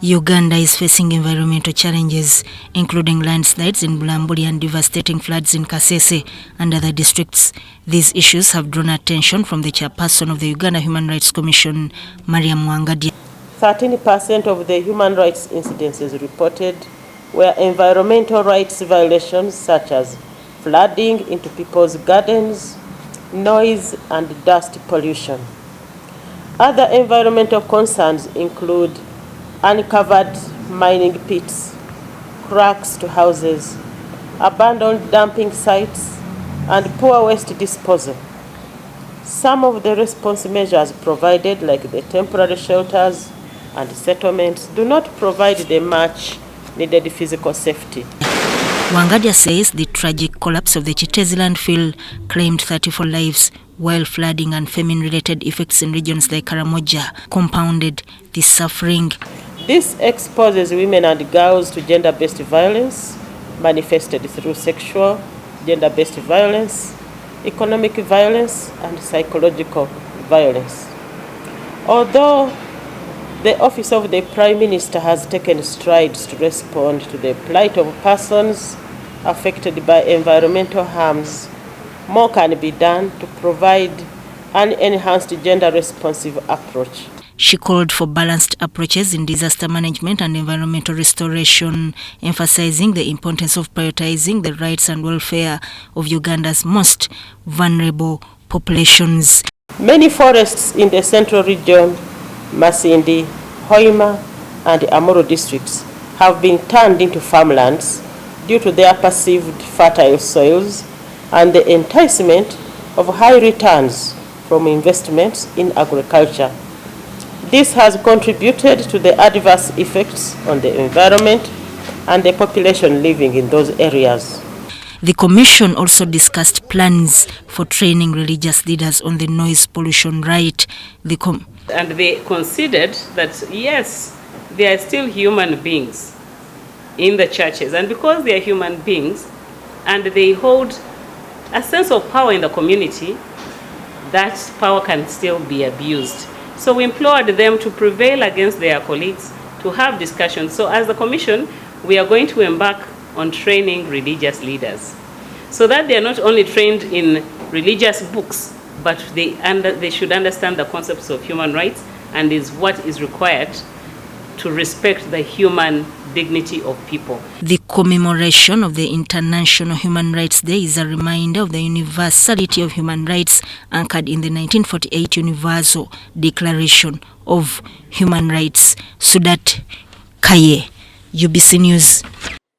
Uganda is facing environmental challenges, including landslides in Bulambuli and devastating floods in Kasese and other districts. These issues have drawn attention from the chairperson of the Uganda Human Rights Commission, Mariam Wangadia. 13% of the human rights incidences reported were environmental rights violations such as flooding into people's gardens, noise and dust pollution. Other environmental concerns include uncovered mining pits, cracks to houses, abandoned dumping sites, and poor waste disposal. Some of the response measures provided, like the temporary shelters and settlements, do not provide the much needed physical safety. Wangadia says the tragic collapse of the Chitezi landfill claimed 34 lives, while flooding and famine-related effects in regions like Karamoja compounded the suffering. This exposes women and girls to gender-based violence, manifested through sexual, gender-based violence, economic violence, and psychological violence. Although the Office of the Prime Minister has taken strides to respond to the plight of persons affected by environmental harms, more can be done to provide an enhanced gender-responsive approach. She called for balanced approaches in disaster management and environmental restoration, emphasizing the importance of prioritizing the rights and welfare of Uganda's most vulnerable populations. Many forests in the central region, Masindi, Hoima, and Amuru districts have been turned into farmlands due to their perceived fertile soils and the enticement of high returns from investments in agriculture. This has contributed to the adverse effects on the environment and the population living in those areas. The Commission also discussed plans for training religious leaders on the noise pollution right. And they considered that, yes, they are still human beings in the churches. And because they are human beings and they hold a sense of power in the community, that power can still be abused. So we implored them to prevail against their colleagues, to have discussions. So as the Commission, we are going to embark on training religious leaders so that they are not only trained in religious books, but they should understand the concepts of human rights and is what is required to respect the human dignity of people. The commemoration of the International Human Rights Day is a reminder of the universality of human rights anchored in the 1948 Universal Declaration of Human Rights. Sudat Kaye, UBC News.